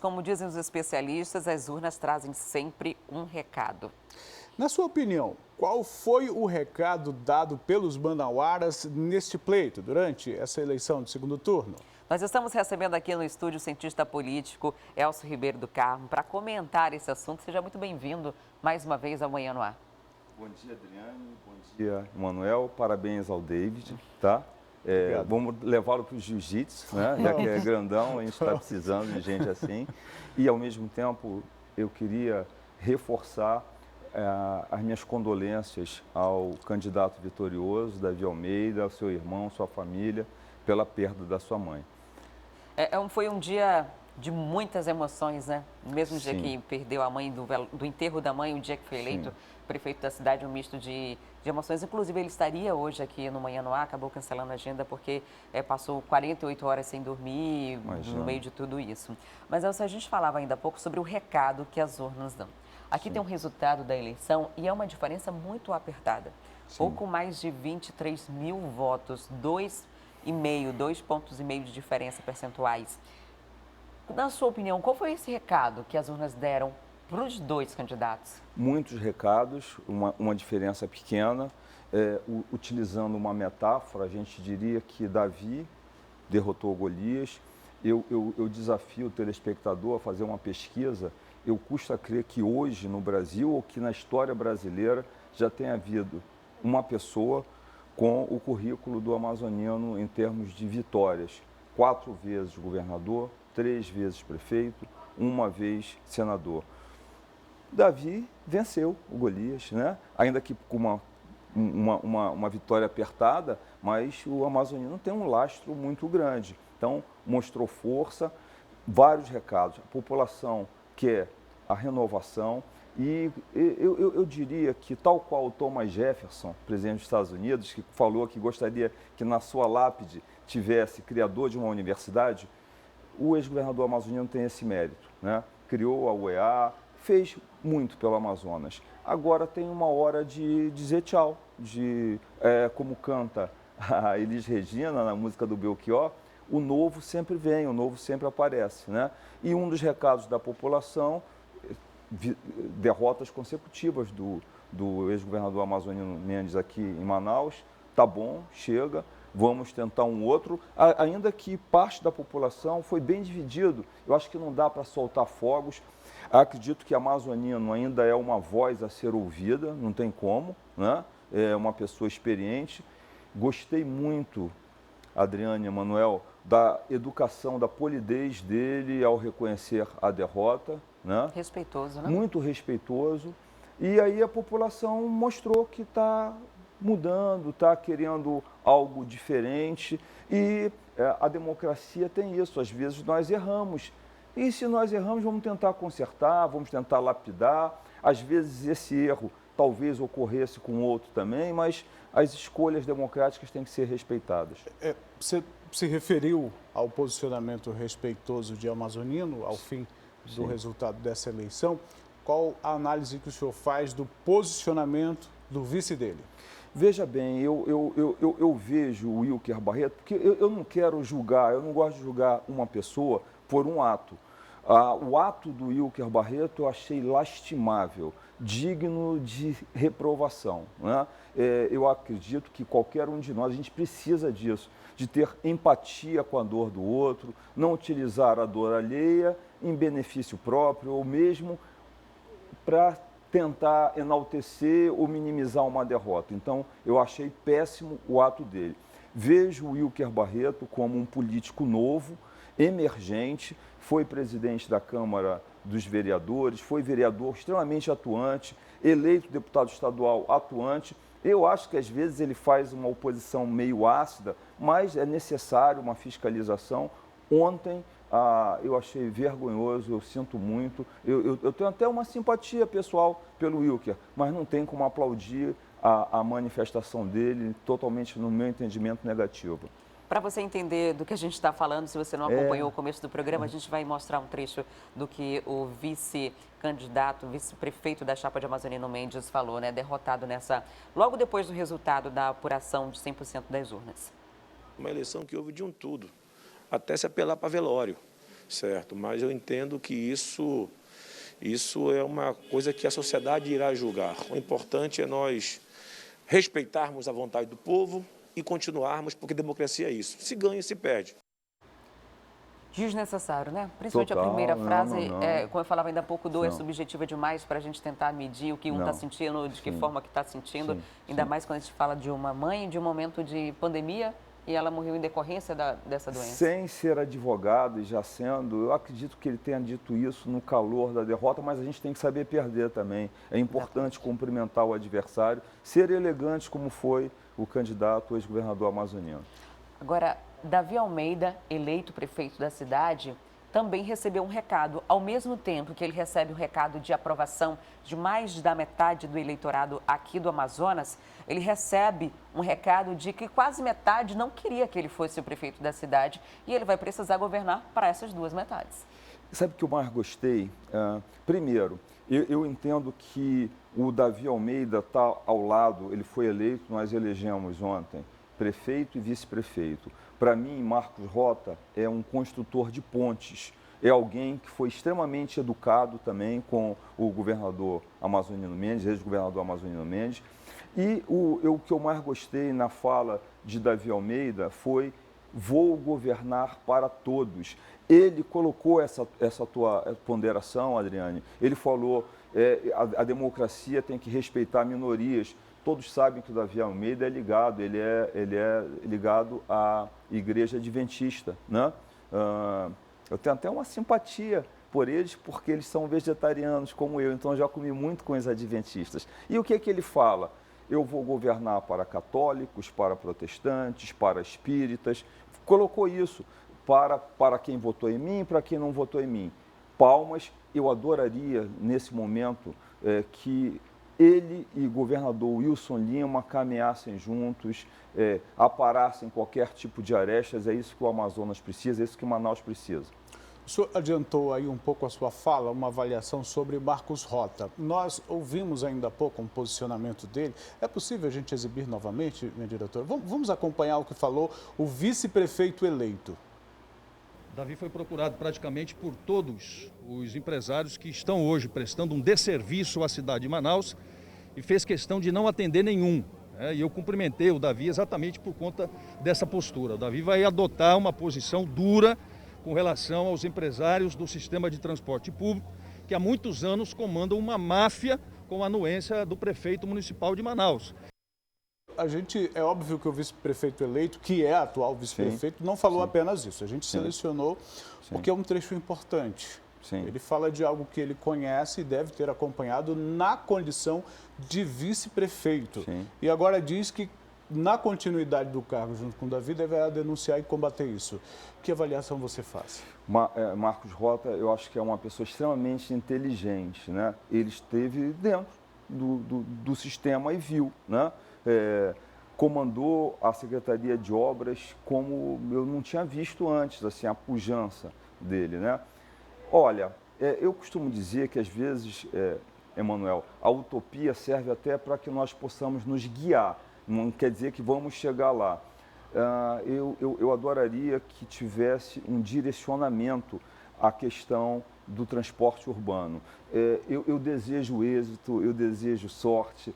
Como dizem os especialistas, as urnas trazem sempre um recado. Na sua opinião, qual foi o recado dado pelos manauaras neste pleito, durante essa eleição de segundo turno? Nós estamos recebendo aqui no estúdio o cientista político Elcio Ribeiro do Carmo para comentar esse assunto. Seja muito bem-vindo mais uma vez ao Manhã no Ar. Bom dia, Adriane. Bom dia, Emanuel. Parabéns ao David, tá? Vamos levá-lo para o jiu-jitsu, né? Já que é grandão, a gente está precisando de gente assim. E, ao mesmo tempo, eu queria reforçar as minhas condolências ao candidato vitorioso, Davi Almeida, ao seu irmão, sua família, pela perda da sua mãe. Foi um dia de muitas emoções, né? No mesmo dia Sim. que perdeu a mãe, do enterro da mãe, o dia que foi eleito prefeito da cidade, um misto de emoções. Inclusive, ele estaria hoje aqui no Manhã no Ar, acabou cancelando a agenda porque passou 48 horas sem dormir. Imagina. No meio de tudo isso. Mas, Elcio, a gente falava ainda há pouco sobre o recado que as urnas dão. Aqui tem um resultado da eleição e é uma diferença muito apertada. Pouco mais de 23 mil votos, 2 pontos e meio de diferença percentuais. Na sua opinião, qual foi esse recado que as urnas deram para os dois candidatos? Muitos recados, uma diferença pequena. Utilizando uma metáfora, a gente diria que Davi derrotou Golias. Eu desafio o telespectador a fazer uma pesquisa. Eu custo a crer que hoje no Brasil, ou que na história brasileira, já tenha havido uma pessoa com o currículo do amazoniano em termos de vitórias. 4 vezes governador, 3 vezes prefeito, 1 vez senador. Davi venceu o Golias, né? Ainda que com uma vitória apertada, mas o amazoniano tem um lastro muito grande. Então, mostrou força, vários recados. A população quer a renovação e eu diria que, tal qual o Thomas Jefferson, presidente dos Estados Unidos, que falou que gostaria que na sua lápide tivesse criador de uma universidade, o ex-governador amazoniano tem esse mérito, né? Criou a UEA, fez muito pelo Amazonas. Agora tem uma hora de dizer tchau, como canta a Elis Regina na música do Belchior, o novo sempre vem, o novo sempre aparece, né? E um dos recados da população, derrotas consecutivas do ex-governador amazoniano Mendes aqui em Manaus, tá bom, chega, vamos tentar um outro, ainda que parte da população foi bem dividido. Eu acho que não dá para soltar fogos. Acredito que amazoniano ainda é uma voz a ser ouvida, não tem como, né? É uma pessoa experiente. Gostei muito, Adriane e Emanuel, da educação, da polidez dele ao reconhecer a derrota, né? Respeitoso, né? Muito respeitoso. E aí a população mostrou que está mudando, está querendo algo diferente. E a democracia tem isso, às vezes nós erramos. E se nós erramos, vamos tentar consertar, vamos tentar lapidar. Às vezes esse erro talvez ocorresse com outro também, mas as escolhas democráticas têm que ser respeitadas. Você se referiu ao posicionamento respeitoso de amazonino ao fim do resultado dessa eleição. Qual a análise que o senhor faz do posicionamento do vice dele? Veja bem, eu vejo o Wilker Barreto, porque eu não quero julgar, eu não gosto de julgar uma pessoa por um ato. O ato do Wilker Barreto eu achei lastimável, digno de reprovação, né? Eu acredito que qualquer um de nós, a gente precisa disso, de ter empatia com a dor do outro, não utilizar a dor alheia em benefício próprio ou mesmo para tentar enaltecer ou minimizar uma derrota. Então, eu achei péssimo o ato dele. Vejo o Wilker Barreto como um político novo, emergente, foi presidente da Câmara dos Vereadores, foi vereador extremamente atuante, eleito deputado estadual atuante. Eu acho que às vezes ele faz uma oposição meio ácida, mas é necessário uma fiscalização. Ontem eu achei vergonhoso, eu sinto muito. Eu tenho até uma simpatia pessoal pelo Wilker, mas não tem como aplaudir a manifestação dele totalmente, no meu entendimento, negativa. Para você entender do que a gente está falando, se você não acompanhou o começo do programa, a gente vai mostrar um trecho do que o vice-candidato, vice-prefeito da chapa de Amazonino Mendes falou, né? Derrotado logo depois do resultado da apuração de 100% das urnas. Uma eleição que houve de um tudo, até se apelar para velório. certo? Mas eu entendo que isso é uma coisa que a sociedade irá julgar. O importante é nós respeitarmos a vontade do povo e continuarmos, porque democracia é isso. Se ganha, se perde. Desnecessário, né? Principalmente Total, a primeira frase, não. como eu falava ainda há pouco, dor é Não. subjetiva demais para a gente tentar medir o que um está Não. sentindo, de que Sim. forma que está sentindo, Sim, ainda sim. mais quando a gente fala de uma mãe, de um momento de pandemia, e ela morreu em decorrência dessa doença. Sem ser advogado e já sendo, eu acredito que ele tenha dito isso no calor da derrota, mas a gente tem que saber perder também. É importante cumprimentar o adversário, ser elegante como foi o candidato ex-governador amazoniano. Agora, Davi Almeida, eleito prefeito da cidade, também recebeu um recado. Ao mesmo tempo que ele recebe um recado de aprovação de mais da metade do eleitorado aqui do Amazonas, ele recebe um recado de que quase metade não queria que ele fosse o prefeito da cidade e ele vai precisar governar para essas duas metades. Sabe o que eu mais gostei? Primeiro, eu entendo que o Davi Almeida está ao lado, ele foi eleito, nós elegemos ontem, prefeito e vice-prefeito. Para mim, Marcos Rota é um construtor de pontes, é alguém que foi extremamente educado também com o governador Amazonino Mendes, ex-governador Amazonino Mendes. E o que eu mais gostei na fala de Davi Almeida foi: vou governar para todos. Ele colocou essa tua ponderação, Adriane. Ele falou, a democracia tem que respeitar minorias. Todos sabem que o Davi Almeida é ligado, ele é ligado à Igreja Adventista, né? Eu tenho até uma simpatia por eles, porque eles são vegetarianos como eu, então eu já comi muito com os adventistas. E o que ele fala? Eu vou governar para católicos, para protestantes, para espíritas. Colocou isso para quem votou em mim e para quem não votou em mim. Palmas. Eu adoraria, nesse momento, que ele e o governador Wilson Lima caminhassem juntos, aparassem qualquer tipo de arestas. É isso que o Amazonas precisa, é isso que Manaus precisa. O senhor adiantou aí um pouco a sua fala, uma avaliação sobre Marcos Rota. Nós ouvimos ainda há pouco um posicionamento dele. É possível a gente exibir novamente, minha diretora? Vamos acompanhar o que falou o vice-prefeito eleito. Davi foi procurado praticamente por todos os empresários que estão hoje prestando um desserviço à cidade de Manaus e fez questão de não atender nenhum. E eu cumprimentei o Davi exatamente por conta dessa postura. O Davi vai adotar uma posição dura com relação aos empresários do sistema de transporte público, que há muitos anos comandam uma máfia com a anuência do prefeito municipal de Manaus. É óbvio que o vice-prefeito eleito, que é atual vice-prefeito, não falou apenas isso. A gente selecionou porque é um trecho importante. Sim. Ele fala de algo que ele conhece e deve ter acompanhado na condição de vice-prefeito. E agora diz que, na continuidade do cargo junto com o Davi, deverá denunciar e combater isso. Que avaliação você faz? Marcos Rota, eu acho que é uma pessoa extremamente inteligente, né? Ele esteve dentro do sistema e viu, né? Comandou a Secretaria de Obras como eu não tinha visto antes, assim, a pujança dele, né? Olha, eu costumo dizer que às vezes, Emanuel, a utopia serve até para que nós possamos nos guiar, não quer dizer que vamos chegar lá. Eu adoraria que tivesse um direcionamento à questão do transporte urbano. Eu desejo êxito, eu desejo sorte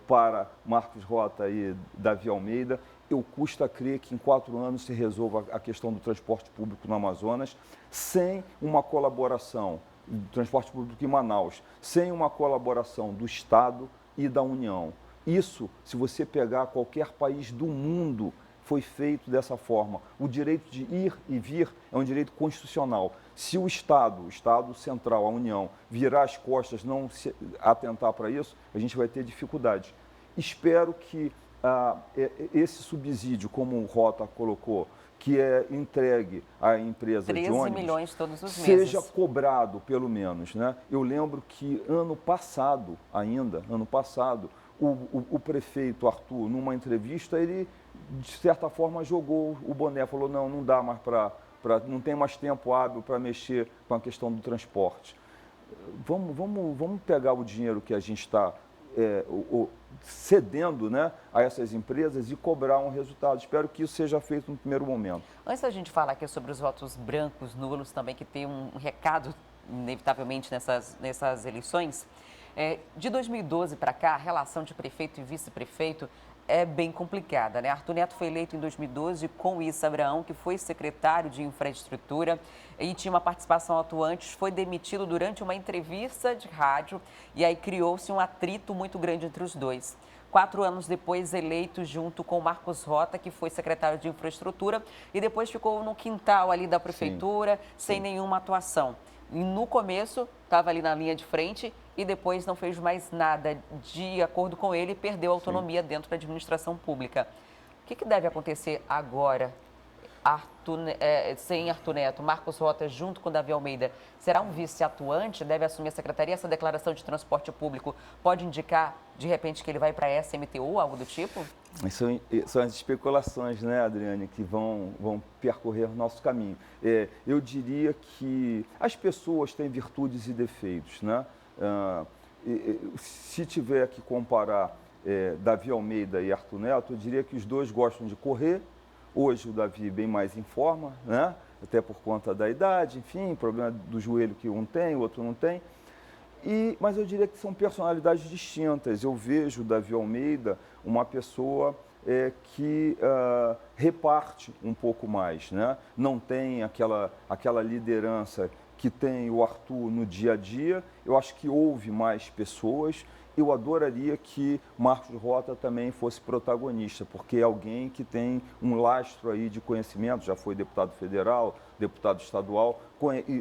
para Marcos Rota e Davi Almeida. Eu custa crer que em 4 anos se resolva a questão do transporte público no Amazonas, sem uma colaboração do transporte público em Manaus, sem uma colaboração do Estado e da União. Isso, se você pegar qualquer país do mundo, foi feito dessa forma. O direito de ir e vir é um direito constitucional. Se o Estado central, a União, virar as costas, não se atentar para isso, a gente vai ter dificuldades. Espero que esse subsídio, como o Rota colocou, que é entregue à empresa de ônibus, 13 milhões todos os meses. Seja cobrado, pelo menos, né? Eu lembro que ano passado, o prefeito Arthur, numa entrevista, ele, de certa forma, jogou o boné, falou, não dá mais não tem mais tempo hábil para mexer com a questão do transporte. Vamos pegar o dinheiro que a gente está cedendo, né, a essas empresas e cobrar um resultado. Espero que isso seja feito no primeiro momento. Antes da gente falar aqui sobre os votos brancos, nulos, também que tem um recado, inevitavelmente, nessas eleições, de 2012 para cá, a relação de prefeito e vice-prefeito é bem complicada, né? Arthur Neto foi eleito em 2012 com Issa Abraão, que foi secretário de infraestrutura e tinha uma participação atuante, foi demitido durante uma entrevista de rádio e aí criou-se um atrito muito grande entre os dois. 4 anos depois, eleito junto com Marcos Rota, que foi secretário de infraestrutura e depois ficou no quintal ali da prefeitura, sem nenhuma atuação. E no começo, estava ali na linha de frente e depois não fez mais nada. De acordo com ele, perdeu a autonomia dentro da administração pública. O que deve acontecer agora? Sem Arthur Neto, Marcos Rota junto com Davi Almeida, será um vice atuante? Deve assumir a secretaria? Essa declaração de transporte público pode indicar, de repente, que ele vai para a SMTU, algo do tipo? São as especulações, né, Adriane, que vão percorrer o nosso caminho. Eu diria que as pessoas têm virtudes e defeitos, né? Se tiver que comparar Davi Almeida e Arthur Neto, eu diria que os dois gostam de correr. Hoje o Davi bem mais em forma, né? Até por conta da idade, enfim, problema do joelho que um tem, o outro não tem. Mas eu diria que são personalidades distintas. Eu vejo o Davi Almeida uma pessoa que reparte um pouco mais, né? Não tem aquela liderança que tem o Arthur no dia a dia. Eu acho que houve mais pessoas. Eu adoraria que Marcos Rota também fosse protagonista, porque é alguém que tem um lastro aí de conhecimento, já foi deputado federal, deputado estadual,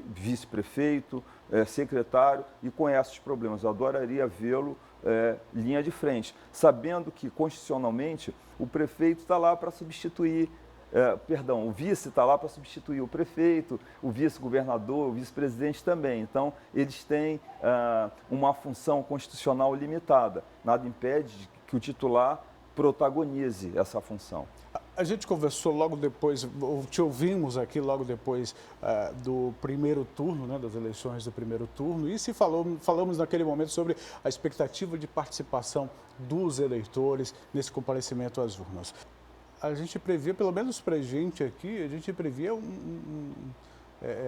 vice-prefeito, secretário e conhece os problemas. Eu adoraria vê-lo linha de frente, sabendo que constitucionalmente o prefeito está lá para substituir, o vice está lá para substituir o prefeito, o vice-governador, o vice-presidente também. Então, eles têm uma função constitucional limitada. Nada impede que o titular protagonize essa função. A gente conversou logo depois, te ouvimos aqui logo depois do primeiro turno, né, das eleições do primeiro turno, e falamos naquele momento sobre a expectativa de participação dos eleitores nesse comparecimento às urnas. A gente previa, pelo menos para a gente aqui, a gente previa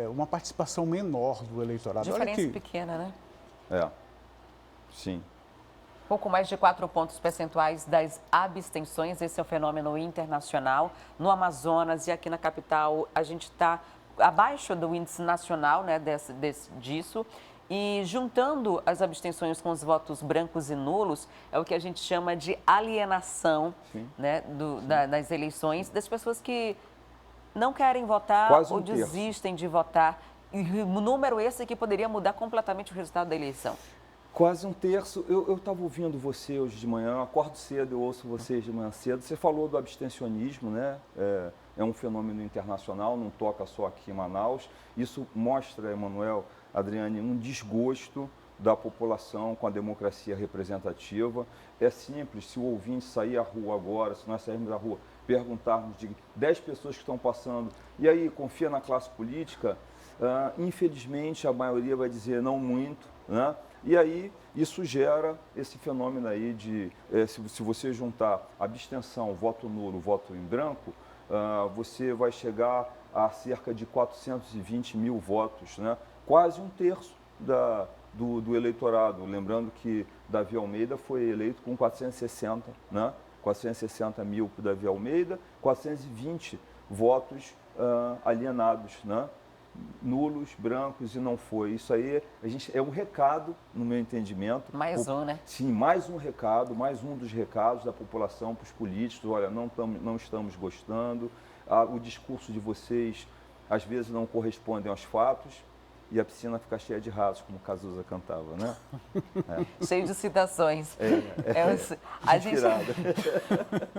uma participação menor do eleitorado. Diferença pequena, né? Sim. Pouco mais de 4 pontos percentuais das abstenções, esse é um fenômeno internacional. No Amazonas e aqui na capital, a gente está abaixo do índice nacional, né, disso. E juntando as abstenções com os votos brancos e nulos, é o que a gente chama de alienação, né, das eleições, das pessoas que não querem votar ou desistem de votar. E um número esse que poderia mudar completamente o resultado da eleição. Quase um terço. Eu estava ouvindo você hoje de manhã, eu acordo cedo, eu ouço vocês de manhã cedo. Você falou do abstencionismo, né? É um fenômeno internacional, não toca só aqui em Manaus. Isso mostra, Emanuel, Adriane, um desgosto da população com a democracia representativa. É simples, se o ouvinte sair à rua agora, se nós sairmos à rua, perguntarmos de 10 pessoas que estão passando, e aí, confia na classe política? Infelizmente, a maioria vai dizer não muito, né? E aí, isso gera esse fenômeno aí de, se você juntar abstenção, voto nulo, voto em branco, você vai chegar a cerca de 420 mil votos, né? Quase um terço do eleitorado. Lembrando que Davi Almeida foi eleito com 460, né? 460 mil para Davi Almeida, 420 votos alienados, né? Nulos, brancos e não foi. Isso aí é um recado, no meu entendimento. Mais um, né? Sim, mais um recado, mais um dos recados da população para os políticos. Olha, não estamos gostando, o discurso de vocês às vezes não correspondem aos fatos e a piscina fica cheia de ratos, como Cazuza cantava, né? Cheio de citações.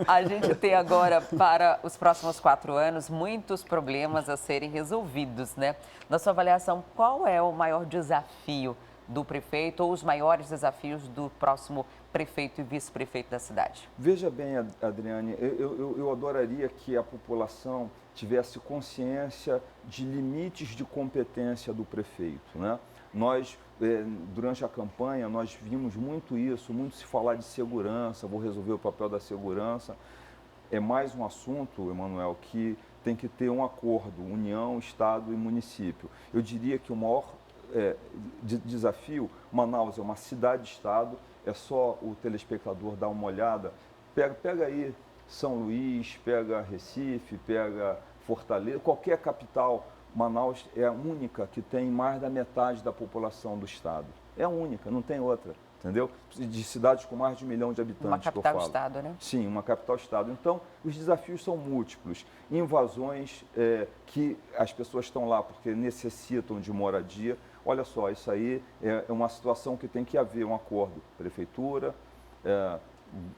A gente tem agora, para os próximos 4 anos, muitos problemas a serem resolvidos, né? Na sua avaliação, qual é o maior desafio do prefeito ou os maiores desafios do próximo prefeito e vice-prefeito da cidade? Veja bem, Adriane, eu adoraria que a população tivesse consciência de limites de competência do prefeito, né? Nós, durante a campanha, nós vimos muito isso, muito se falar de segurança, vou resolver o papel da segurança. É mais um assunto, Emanuel, que tem que ter um acordo, União, Estado e município. Eu diria que o maior desafio, Manaus é uma cidade-estado, é só o telespectador dar uma olhada, pega aí São Luís, pega Recife, pega Fortaleza, qualquer capital, Manaus é a única que tem mais da metade da população do estado. É a única, não tem outra, entendeu? De cidades com mais de 1 milhão de habitantes. Uma capital-estado, né? Sim, uma capital-estado. Então, os desafios são múltiplos. Invasões que as pessoas estão lá porque necessitam de moradia. Olha só, isso aí é uma situação que tem que haver um acordo. Prefeitura,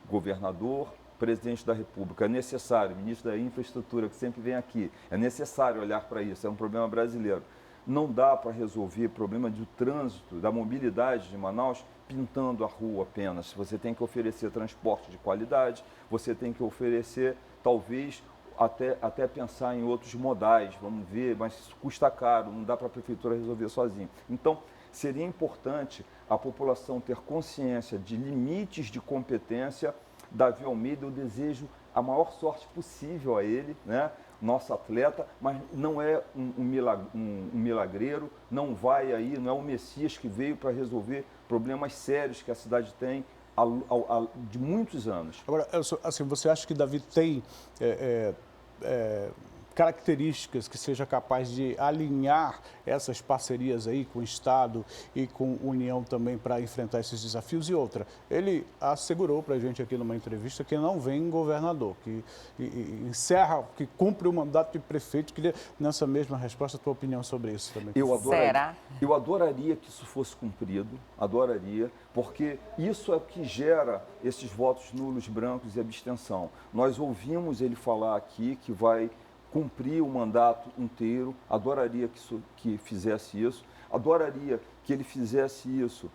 governador, presidente da República. É necessário, ministro da Infraestrutura, que sempre vem aqui, é necessário olhar para isso, é um problema brasileiro. Não dá para resolver o problema do trânsito, da mobilidade de Manaus, pintando a rua apenas. Você tem que oferecer transporte de qualidade, você tem que oferecer, talvez, até pensar em outros modais, vamos ver, mas isso custa caro, não dá para a prefeitura resolver sozinha. Então, seria importante a população ter consciência de limites de competência. Davi Almeida, eu desejo a maior sorte possível a ele, né? Nosso atleta, mas não é um milagreiro, não vai aí, não é o Messias que veio para resolver problemas sérios que a cidade tem de muitos anos. Agora, assim, você acha que Davi tem características que seja capaz de alinhar essas parcerias aí com o Estado e com a União também para enfrentar esses desafios? E outra, ele assegurou para a gente aqui numa entrevista que não vem governador, que que cumpre o mandato de prefeito. Queria, nessa mesma resposta, a tua opinião sobre isso também. Será? Eu adoraria que isso fosse cumprido, adoraria, porque isso é o que gera esses votos nulos, brancos e abstenção. Nós ouvimos ele falar aqui que vai cumprir o mandato inteiro, adoraria que fizesse isso, adoraria que ele fizesse isso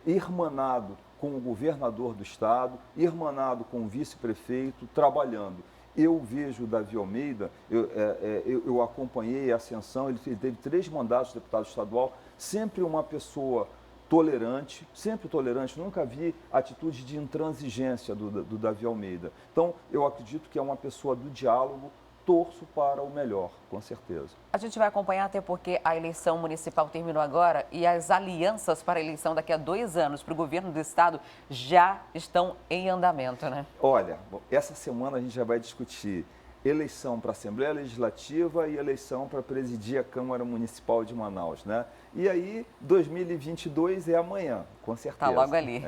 irmanado com o governador do estado, irmanado com o vice-prefeito, trabalhando. Eu vejo o Davi Almeida, eu acompanhei a ascensão, ele teve 3 mandatos de deputado estadual, sempre uma pessoa tolerante, sempre tolerante, nunca vi atitude de intransigência do Davi Almeida. Então, eu acredito que é uma pessoa do diálogo, torço para o melhor, com certeza. A gente vai acompanhar até porque a eleição municipal terminou agora e as alianças para a eleição daqui a 2 anos para o governo do estado já estão em andamento, né? Olha, essa semana a gente já vai discutir eleição para a Assembleia Legislativa e eleição para presidir a Câmara Municipal de Manaus, né? E aí, 2022 é amanhã, com certeza. Está logo ali.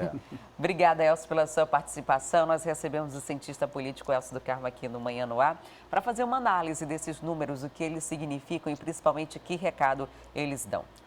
Obrigada, Elcio, pela sua participação. Nós recebemos o cientista político Elcio do Carmo aqui no Manhã no Ar para fazer uma análise desses números, o que eles significam e principalmente que recado eles dão.